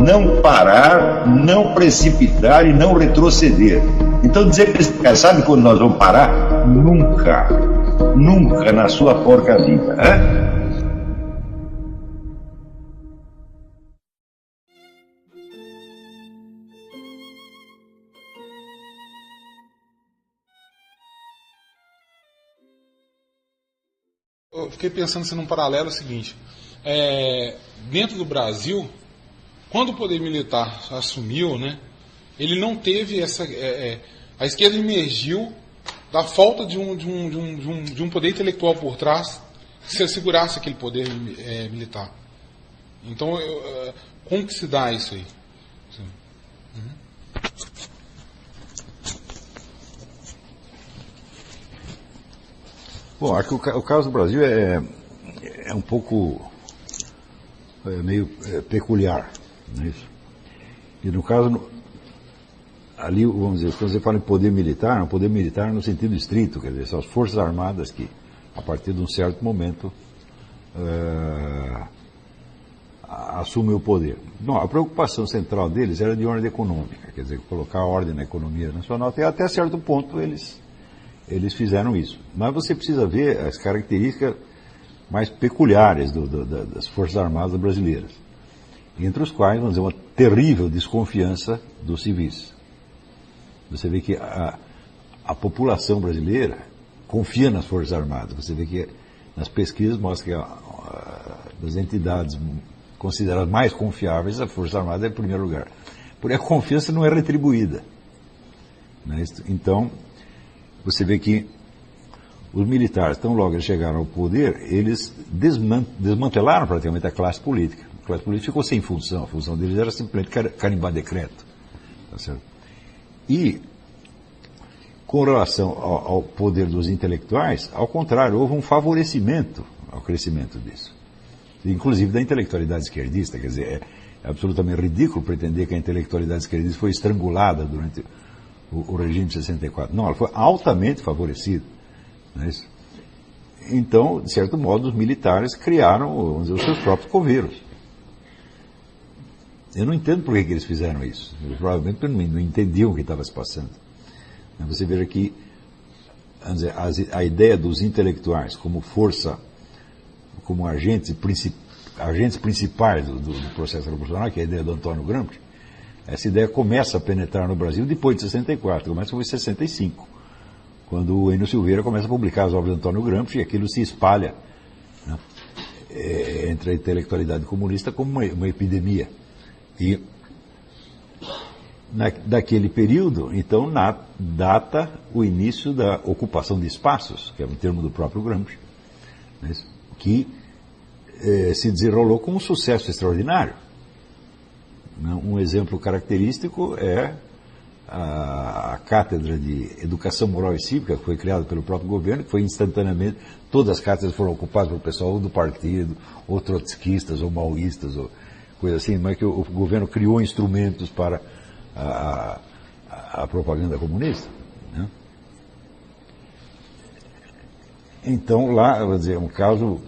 não parar, não precipitar e não retroceder. Então dizer para esse cara, sabe quando nós vamos parar? Nunca. Nunca na sua porca vida. Né? Eu fiquei pensando assim, num paralelo seguinte. Dentro do Brasil, quando o poder militar assumiu, né, ele não teve essa... a esquerda emergiu da falta de um poder intelectual por trás que se assegurasse aquele poder militar. Então, como que se dá isso aí? Bom, acho que o caso do Brasil é um pouco meio peculiar, não é isso? E no caso, ali, vamos dizer, quando você fala em poder militar, é um poder militar no sentido estrito, quer dizer, são as forças armadas que, a partir de um certo momento, assumem o poder. Não, a preocupação central deles era de ordem econômica, quer dizer, colocar ordem na economia nacional, até certo ponto eles fizeram isso. Mas você precisa ver as características mais peculiares das Forças Armadas brasileiras, entre os quais, vamos dizer, uma terrível desconfiança dos civis. Você vê que a população brasileira confia nas Forças Armadas. Você vê que nas pesquisas mostra que das entidades consideradas mais confiáveis, a Força Armada é em primeiro lugar. Porém, a confiança não é retribuída. Não é isso? Então, você vê que os militares, tão logo eles chegaram ao poder, eles desmantelaram praticamente a classe política. A classe política ficou sem função. A função deles era simplesmente carimbar decreto. Tá certo? E, com relação ao poder dos intelectuais, ao contrário, houve um favorecimento ao crescimento disso. Inclusive da intelectualidade esquerdista. Quer dizer, é absolutamente ridículo pretender que a intelectualidade esquerdista foi estrangulada durante o regime de 64. Não, ela foi altamente favorecida. Não é isso? Então, de certo modo, os militares criaram, vamos dizer, os seus próprios coveiros. Eu não entendo por que eles fizeram isso. Eles provavelmente não entendiam o que estava se passando. Você veja que, vamos dizer, a ideia dos intelectuais como força, como agentes principais do processo revolucionário, que é a ideia do Antônio Gramsci, essa ideia começa a penetrar no Brasil depois de 64, começa em 65, quando o Enio Silveira começa a publicar as obras do Antônio Gramsci e aquilo se espalha, né, entre a intelectualidade comunista como uma epidemia. E daquele período, então, data o início da ocupação de espaços, que é um termo do próprio Gramsci, né, que se desenrolou com um sucesso extraordinário. Um exemplo característico é a Cátedra de Educação Moral e Cívica, que foi criada pelo próprio governo, que foi instantaneamente, todas as cátedras foram ocupadas pelo pessoal ou do partido, ou trotskistas, ou maoístas, ou coisa assim, mas que o governo criou instrumentos para a propaganda comunista. Né? Então, lá, vou dizer, um caso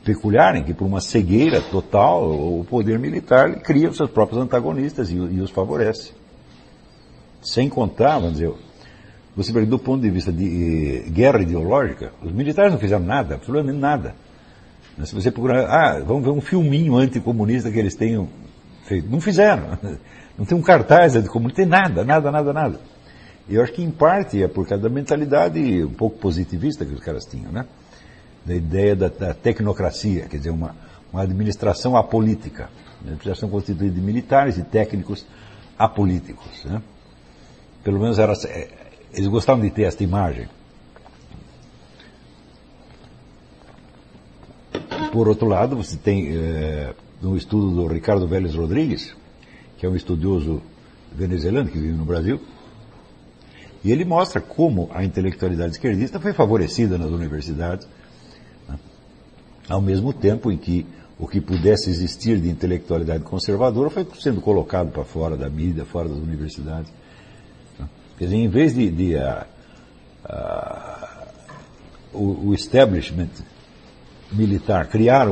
peculiar, em que por uma cegueira total, o poder militar cria os seus próprios antagonistas e os favorece. Sem contar, vamos dizer, você vê, do ponto de vista de guerra ideológica, os militares não fizeram nada, absolutamente nada. Mas se você procurar, vamos ver um filminho anticomunista que eles tenham feito. Não fizeram. Não tem um cartaz anticomunista, não tem nada. E eu acho que, em parte, é por causa da mentalidade um pouco positivista que os caras tinham, né? Da ideia da tecnocracia, quer dizer, uma administração apolítica, uma administração constituída de militares e técnicos apolíticos. Né? Pelo menos eles gostavam de ter esta imagem. Por outro lado, você tem um estudo do Ricardo Vélez Rodrigues, que é um estudioso venezuelano que vive no Brasil, e ele mostra como a intelectualidade esquerdista foi favorecida nas universidades, ao mesmo tempo em que o que pudesse existir de intelectualidade conservadora foi sendo colocado para fora da mídia, fora das universidades. Quer dizer, em vez o establishment militar criar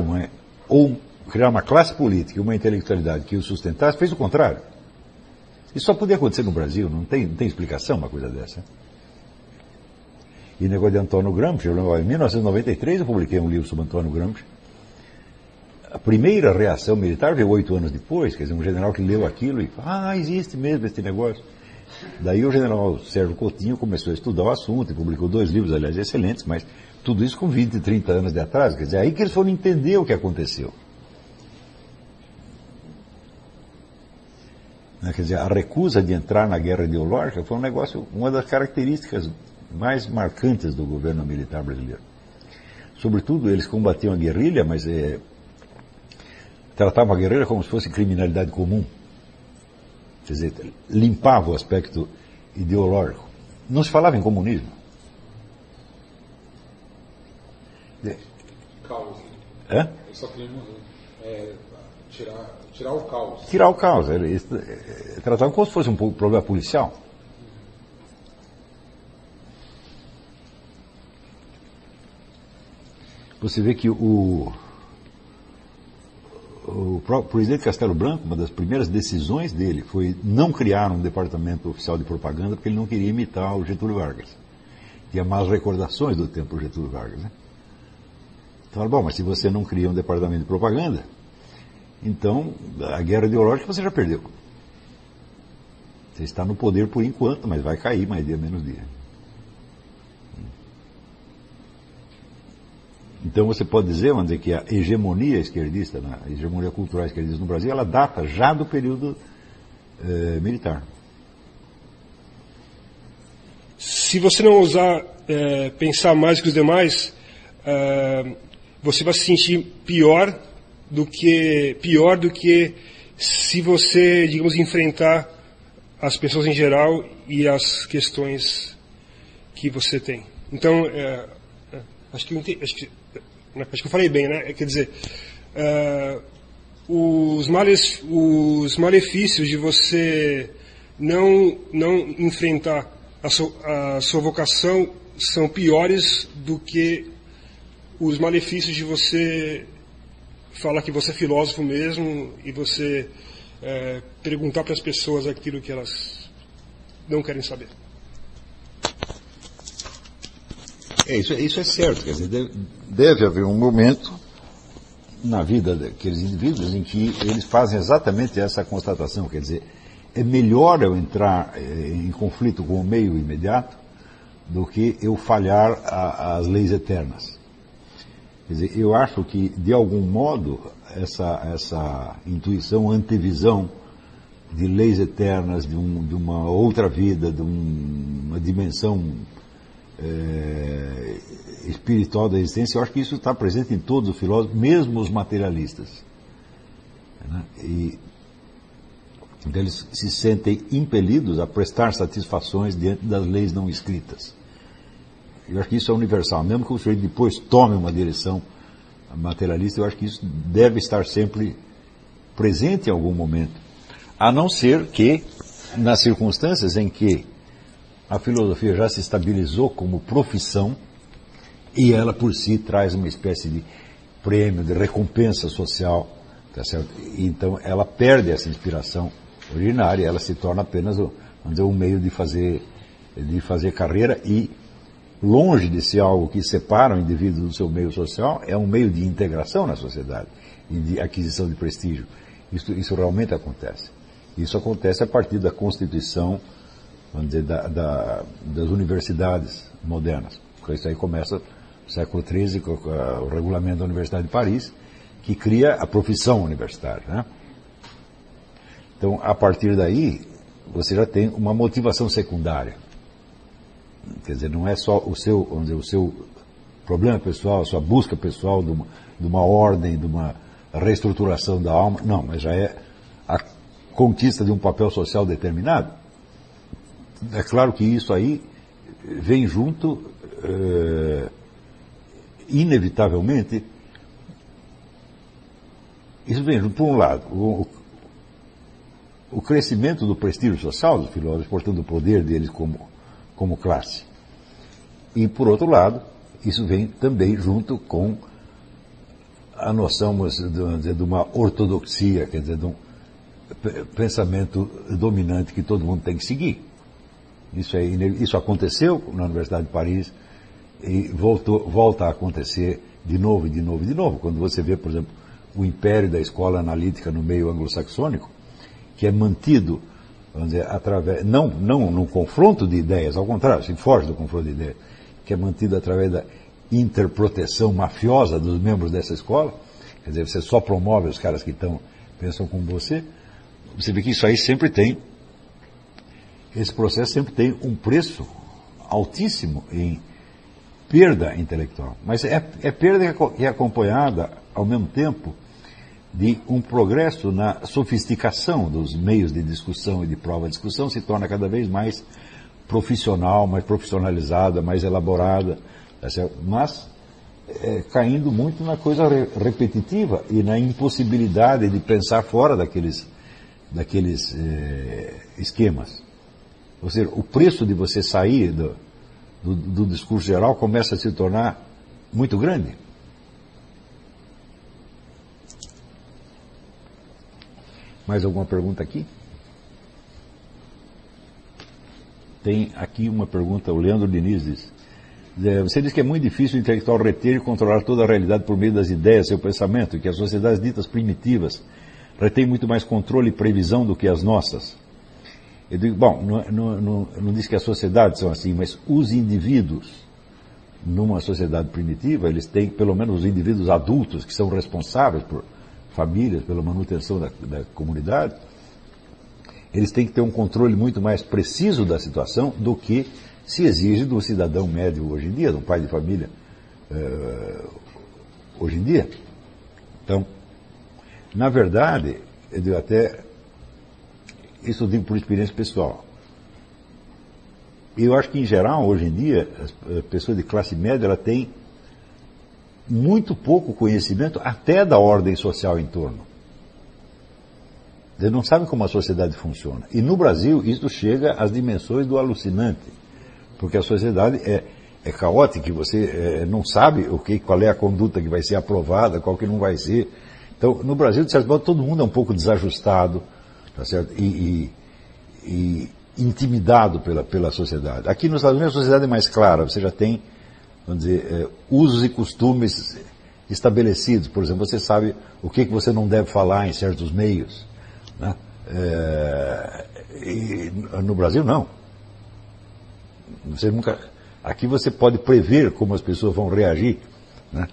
criar uma classe política e uma intelectualidade que o sustentasse, fez o contrário. Isso só podia acontecer no Brasil, não tem explicação uma coisa dessa. E negócio de Antônio Gramsci, em 1993 eu publiquei um livro sobre Antônio Gramsci. A primeira reação militar veio 8 anos depois, quer dizer, um general que leu aquilo e falou, existe mesmo esse negócio. Daí o general Sérgio Coutinho começou a estudar o assunto e publicou 2 livros, aliás, excelentes, mas tudo isso com 20, 30 anos de atraso. Quer dizer, aí que eles foram entender o que aconteceu. Quer dizer, a recusa de entrar na guerra ideológica foi um negócio, uma das características mais marcantes do governo militar brasileiro. Sobretudo, eles combatiam a guerrilha, mas tratavam a guerrilha como se fosse criminalidade comum. Quer dizer, limpava o aspecto ideológico. Não se falava em comunismo. Caos. Hã? Eles só queriam tirar o caos. Tirar o caos. Eles tratavam como se fosse um problema policial. Você vê que o presidente Castelo Branco, uma das primeiras decisões dele foi não criar um departamento oficial de propaganda porque ele não queria imitar o Getúlio Vargas. Tinha más recordações do tempo do Getúlio Vargas, né? Então, bom, mas se você não cria um departamento de propaganda, então a guerra ideológica você já perdeu. Você está no poder por enquanto, mas vai cair mais dia menos dia. Então você pode dizer, vamos dizer, que a hegemonia esquerdista, a hegemonia cultural esquerdista no Brasil, ela data já do período militar. Se você não ousar pensar mais que os demais, você vai se sentir pior do que se você, digamos, enfrentar as pessoas em geral e as questões que você tem. Então, acho que eu falei bem, né? Quer dizer, os malefícios de você não enfrentar a sua vocação são piores do que os malefícios de você falar que você é filósofo mesmo e você perguntar para as pessoas aquilo que elas não querem saber. Isso é certo, quer dizer, deve haver um momento na vida daqueles indivíduos em que eles fazem exatamente essa constatação, quer dizer, é melhor eu entrar em conflito com o meio imediato do que eu falhar as leis eternas. Quer dizer, eu acho que, de algum modo, essa intuição, antevisão de leis eternas, de uma outra vida, de uma dimensão espiritual da existência, eu acho que isso está presente em todos os filósofos, mesmo os materialistas. Né? Então eles se sentem impelidos a prestar satisfações diante das leis não escritas. Eu acho que isso é universal. Mesmo que o sujeito depois tome uma direção materialista, eu acho que isso deve estar sempre presente em algum momento. A não ser que, nas circunstâncias em que a filosofia já se estabilizou como profissão e ela por si traz uma espécie de prêmio, de recompensa social, tá certo? Então ela perde essa inspiração originária, ela se torna apenas, vamos dizer, um meio de fazer carreira e, longe de ser algo que separa o indivíduo do seu meio social, é um meio de integração na sociedade e de aquisição de prestígio. Isso realmente acontece. Isso acontece a partir da constituição, vamos dizer, das universidades modernas. Isso aí começa no século XIII, com o regulamento da Universidade de Paris, que cria a profissão universitária, né? Então, a partir daí, você já tem uma motivação secundária. Quer dizer, não é só o seu, vamos dizer, o seu problema pessoal, a sua busca pessoal de uma ordem, de uma reestruturação da alma, não, mas já é a conquista de um papel social determinado. É claro que isso aí vem junto, inevitavelmente, isso vem junto, por um lado, o crescimento do prestígio social dos filósofos, portanto, o poder deles como classe. E, por outro lado, isso vem também junto com a noção de uma ortodoxia, quer dizer, de um pensamento dominante que todo mundo tem que seguir. Isso aconteceu na Universidade de Paris e volta a acontecer de novo, de novo, de novo. Quando você vê, por exemplo, o império da escola analítica no meio anglo-saxônico, que é mantido, vamos dizer, não no confronto de ideias, ao contrário, se foge do confronto de ideias, que é mantido através da interproteção mafiosa dos membros dessa escola, quer dizer, você só promove os caras que pensam como você vê que isso aí sempre tem, esse processo sempre tem um preço altíssimo em perda intelectual. Mas é perda que é acompanhada, ao mesmo tempo, de um progresso na sofisticação dos meios de discussão e de prova. A discussão se torna cada vez mais profissional, mais profissionalizada, mais elaborada, mas caindo muito na coisa repetitiva e na impossibilidade de pensar fora daqueles esquemas. Ou seja, o preço de você sair do discurso geral começa a se tornar muito grande. Mais alguma pergunta aqui? Tem aqui uma pergunta, o Leandro Diniz diz. Você diz que é muito difícil o intelectual reter e controlar toda a realidade por meio das ideias, seu pensamento, e que as sociedades ditas primitivas retêm muito mais controle e previsão do que as nossas. Eu digo, bom, não diz que as sociedades são assim, mas os indivíduos, numa sociedade primitiva, eles têm, pelo menos os indivíduos adultos, que são responsáveis por famílias, pela manutenção da comunidade, eles têm que ter um controle muito mais preciso da situação do que se exige do cidadão médio hoje em dia, de um pai de família hoje em dia. Então, na verdade, eu digo isso eu digo por experiência pessoal. Eu acho que, em geral, hoje em dia, as pessoas de classe média ela tem muito pouco conhecimento até da ordem social em torno. Eles não sabem como a sociedade funciona. E no Brasil, isso chega às dimensões do alucinante. Porque a sociedade é caótica, e você não sabe qual é a conduta que vai ser aprovada, qual que não vai ser. Então, no Brasil, de certo modo, todo mundo é um pouco desajustado, tá certo? E intimidado pela sociedade. Aqui nos Estados Unidos a sociedade é mais clara, você já tem, vamos dizer, usos e costumes estabelecidos. Por exemplo, você sabe o que você não deve falar em certos meios, né? E no Brasil, não. Aqui você pode prever como as pessoas vão reagir, né,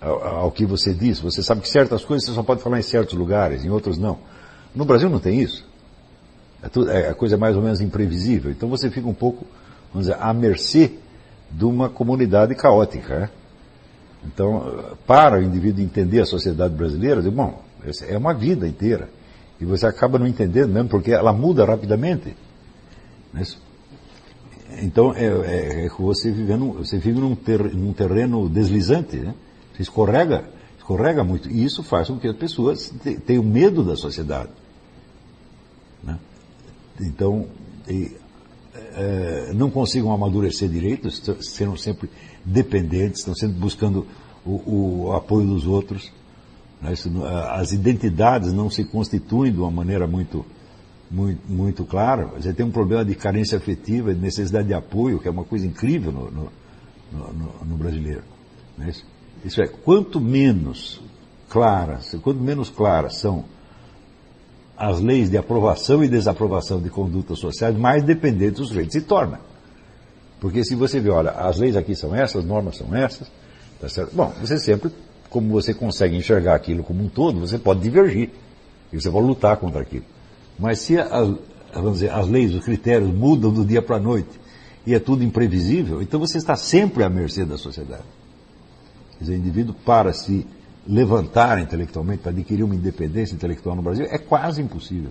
ao que você diz. Você sabe que certas coisas você só pode falar em certos lugares, em outros não. No Brasil não tem isso. A coisa é mais ou menos imprevisível. Então você fica um pouco, vamos dizer, à mercê de uma comunidade caótica, né? Então, para o indivíduo entender a sociedade brasileira, digo, bom, é uma vida inteira. E você acaba não entendendo mesmo, porque ela muda rapidamente. Então, você vive num terreno deslizante, né? Você escorrega muito. E isso faz com que as pessoas tenham medo da sociedade, né? Então, não consigam amadurecer direito, sendo sempre dependentes, estão sempre buscando o apoio dos outros, né? As identidades não se constituem de uma maneira muito clara. Você tem um problema de carência afetiva, de necessidade de apoio, que é uma coisa incrível no brasileiro, né? Isso é, quanto menos claras são as leis de aprovação e desaprovação de condutas sociais, mais dependentes o sujeito se torna. Porque se você vê, olha, as leis aqui são essas, as normas são essas, tá certo? Bom, você sempre, como você consegue enxergar aquilo como um todo, você pode divergir, e você pode lutar contra aquilo. Mas se vamos dizer, as leis, os critérios mudam do dia para a noite, e é tudo imprevisível, então você está sempre à mercê da sociedade. Quer dizer, o indivíduo, para se levantar intelectualmente, para adquirir uma independência intelectual no Brasil, é quase impossível.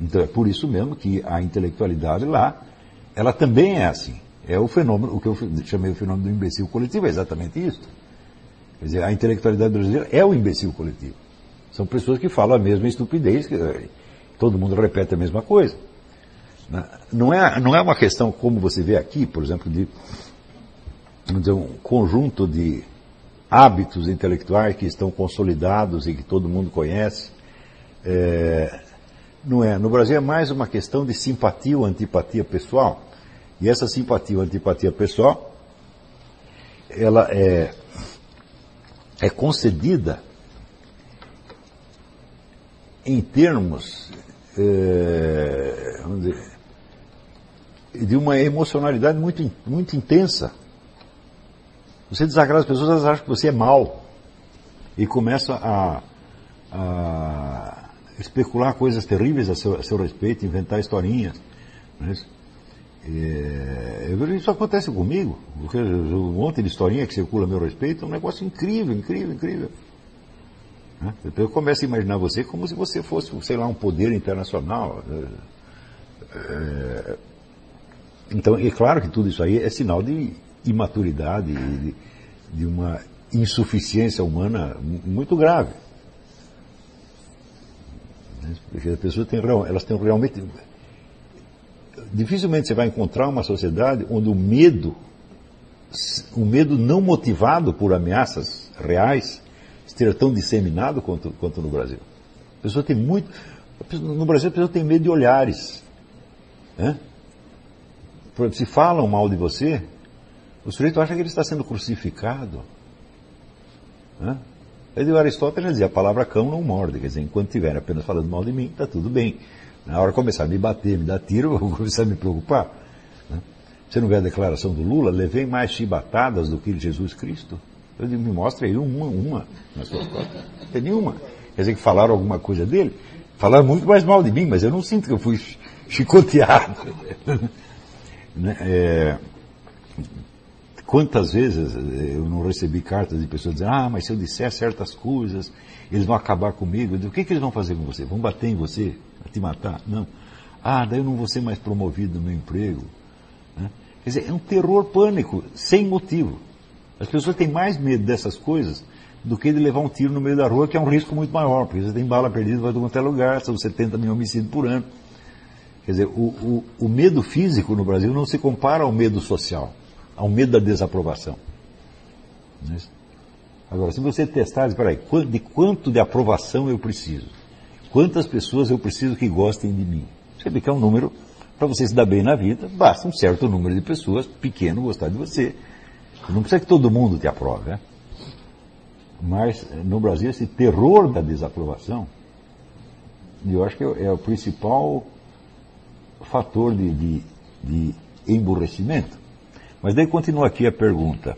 Então é por isso mesmo que a intelectualidade lá, ela também é assim. É o fenômeno, o que eu chamei o fenômeno do imbecil coletivo, é exatamente isso. Quer dizer, a intelectualidade brasileira é o imbecil coletivo. São pessoas que falam a mesma estupidez, que todo mundo repete a mesma coisa. Não é uma questão, como você vê aqui, por exemplo, vamos dizer, um conjunto de hábitos intelectuais que estão consolidados e que todo mundo conhece. Não é. No Brasil é mais uma questão de simpatia ou antipatia pessoal. E essa simpatia ou antipatia pessoal, ela é concedida em termos, vamos dizer, de uma emocionalidade muito intensa. Você desagrada as pessoas, elas acham que você é mau e começam a especular coisas terríveis a seu respeito, inventar historinhas. Isso acontece comigo, porque um monte de historinha que circula a meu respeito é um negócio incrível, incrível, incrível. Eu começo a imaginar você como se você fosse, sei lá, um poder internacional. Então, é claro que tudo isso aí é sinal de imaturidade, de uma insuficiência humana muito grave. Porque as pessoas elas têm realmente... Dificilmente você vai encontrar uma sociedade onde o medo não motivado por ameaças reais, esteja tão disseminado quanto no Brasil. A pessoa tem muito... No Brasil a pessoa tem medo de olhares. Por exemplo, se falam mal de você, o sujeito acha que ele está sendo crucificado. O Aristóteles dizia, a palavra cão não morde, quer dizer, enquanto estiver apenas falando mal de mim, está tudo bem. Na hora que começar a me bater, me dar tiro, eu vou começar a me preocupar. Você não vê a declaração do Lula? Levei mais chibatadas do que Jesus Cristo? Eu digo, me mostra aí uma nas suas costas. Não tem nenhuma. Quer dizer que falaram alguma coisa dele? Falaram muito mais mal de mim, mas eu não sinto que eu fui chicoteado. Quantas vezes eu não recebi cartas de pessoas dizendo, mas se eu disser certas coisas, eles vão acabar comigo. Eu digo, o que eles vão fazer com você? Vão bater em você? Te matar? Não. Daí eu não vou ser mais promovido no meu emprego. Quer dizer, é um terror, pânico, sem motivo. As pessoas têm mais medo dessas coisas do que de levar um tiro no meio da rua, que é um risco muito maior, porque você tem bala perdida, vai de qualquer lugar, são 70 mil homicídios por ano. Quer dizer, o medo físico no Brasil não se compara ao medo social, ao medo da desaprovação. Agora, se você testar, espera aí, de quanto de aprovação eu preciso? Quantas pessoas eu preciso que gostem de mim? Você vê que é um número, para você se dar bem na vida, basta um certo número de pessoas, pequeno, gostar de você. Não precisa que todo mundo te aprove, Mas, no Brasil, esse terror da desaprovação, eu acho que é o principal fator de emburrecimento. Mas daí continua aqui a pergunta.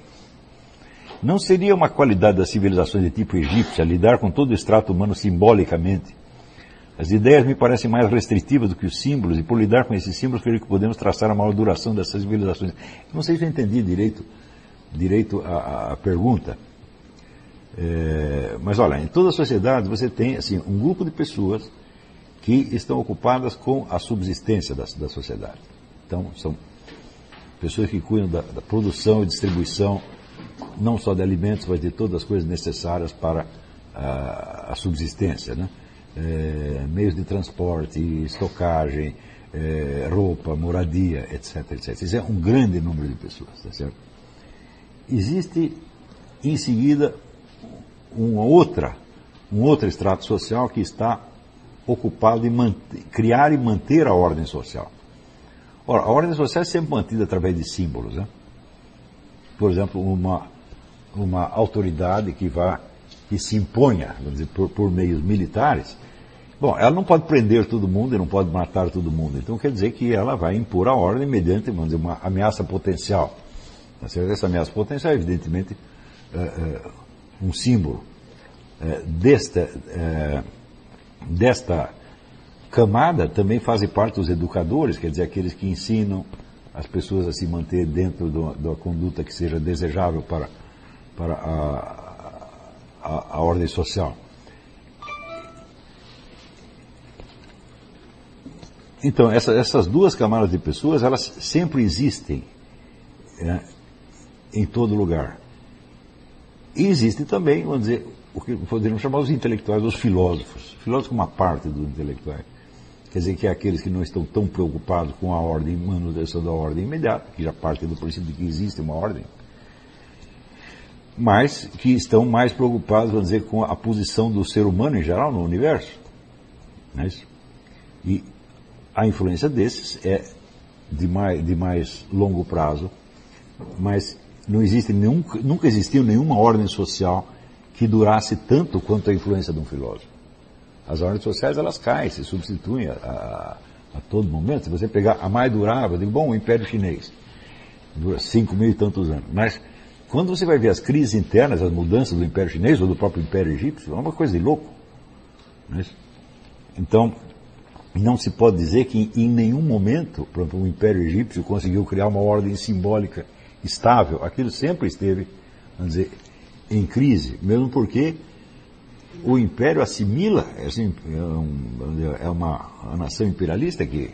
Não seria uma qualidade das civilizações de tipo egípcia lidar com todo o extrato humano simbolicamente? As ideias me parecem mais restritivas do que os símbolos, e por lidar com esses símbolos, creio que podemos traçar a maior duração dessas civilizações. Não sei se eu entendi direito a pergunta. Mas olha, em toda a sociedade você tem assim, um grupo de pessoas que estão ocupadas com a subsistência da sociedade. Então, são pessoas que cuidam da produção e distribuição, não só de alimentos, mas de todas as coisas necessárias para a subsistência, meios de transporte, estocagem, roupa, moradia, etc, etc. Isso é um grande número de pessoas, tá certo? Existe, em seguida, um outro extrato social que está ocupado em criar e manter a ordem social. Ora, a ordem social é sempre mantida através de símbolos. Por exemplo, uma autoridade que se imponha, vamos dizer, por meios militares. Bom, ela não pode prender todo mundo e não pode matar todo mundo. Então quer dizer que ela vai impor a ordem mediante, vamos dizer, uma ameaça potencial. Essa ameaça potencial é, evidentemente, um símbolo desta camada. Também fazem parte os educadores, quer dizer, aqueles que ensinam as pessoas a se manter dentro da conduta que seja desejável para a ordem social. Então, essas duas camadas de pessoas, elas sempre existem em todo lugar. E existem também, vamos dizer, o que poderíamos chamar os intelectuais, os filósofos. Filósofos como uma parte dos intelectuais. Quer dizer, que é aqueles que não estão tão preocupados com a ordem, manutenção da ordem imediata, que já parte do princípio de que existe uma ordem, mas que estão mais preocupados, vamos dizer, com a posição do ser humano em geral no universo. Não é isso? E a influência desses é de mais longo prazo, mas não existe nunca existiu nenhuma ordem social que durasse tanto quanto a influência de um filósofo. As ordens sociais, elas caem, se substituem a todo momento. Se você pegar a mais durável, digo, bom, o Império Chinês dura 5.000 e tantos anos, mas quando você vai ver as crises internas, as mudanças do Império Chinês ou do próprio Império Egípcio, é uma coisa de louco. Não é isso? Então, não se pode dizer que em nenhum momento, por exemplo, o Império Egípcio conseguiu criar uma ordem simbólica estável. Aquilo sempre esteve, vamos dizer, em crise, mesmo porque o Império assimila, é uma nação imperialista que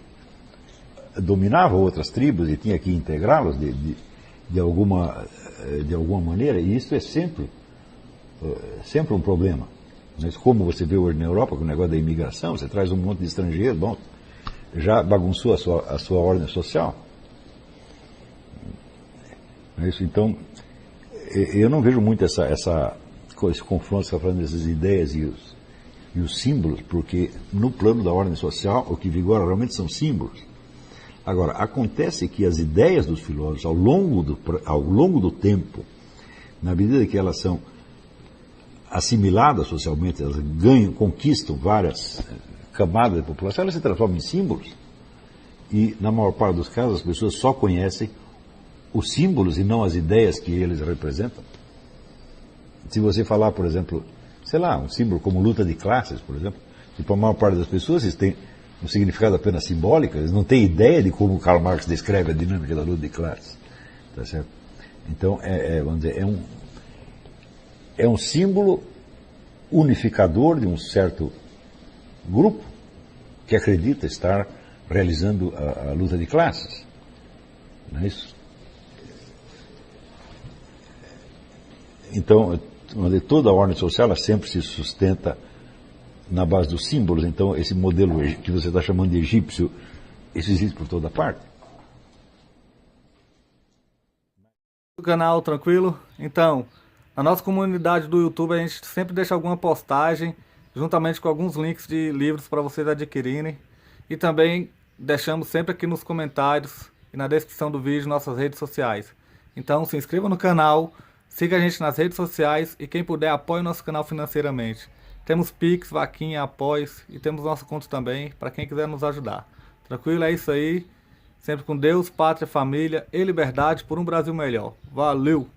dominava outras tribos e tinha que integrá-las de alguma maneira, e isso é sempre um problema. Mas como você vê hoje na Europa, com o negócio da imigração, você traz um monte de estrangeiros, bom, já bagunçou a sua ordem social. Então, eu não vejo muito esse confronto, você está falando dessas ideias e os símbolos, porque no plano da ordem social, o que vigora realmente são símbolos. Agora, acontece que as ideias dos filósofos, ao longo do tempo, na medida que elas são assimiladas socialmente, elas conquistam várias camadas da população, elas se transformam em símbolos. E, na maior parte dos casos, as pessoas só conhecem os símbolos e não as ideias que eles representam. Se você falar, por exemplo, sei lá, um símbolo como luta de classes, por exemplo, que para a maior parte das pessoas isso tem um significado apenas simbólico, eles não têm ideia de como Karl Marx descreve a dinâmica da luta de classes. Tá certo? Então, vamos dizer, é um símbolo unificador de um certo grupo que acredita estar realizando a luta de classes. Não é isso? Então, toda a ordem social ela sempre se sustenta na base dos símbolos. Então, esse modelo que você está chamando de egípcio, isso existe por toda parte. O canal tranquilo? Então, na nossa comunidade do YouTube a gente sempre deixa alguma postagem, juntamente com alguns links de livros para vocês adquirirem. E também deixamos sempre aqui nos comentários e na descrição do vídeo nossas redes sociais. Então se inscreva no canal, siga a gente nas redes sociais e quem puder apoie o nosso canal financeiramente. Temos Pix, Vaquinha, Apoies e temos nossa conta também para quem quiser nos ajudar. Tranquilo? É isso aí. Sempre com Deus, pátria, família e liberdade por um Brasil melhor. Valeu!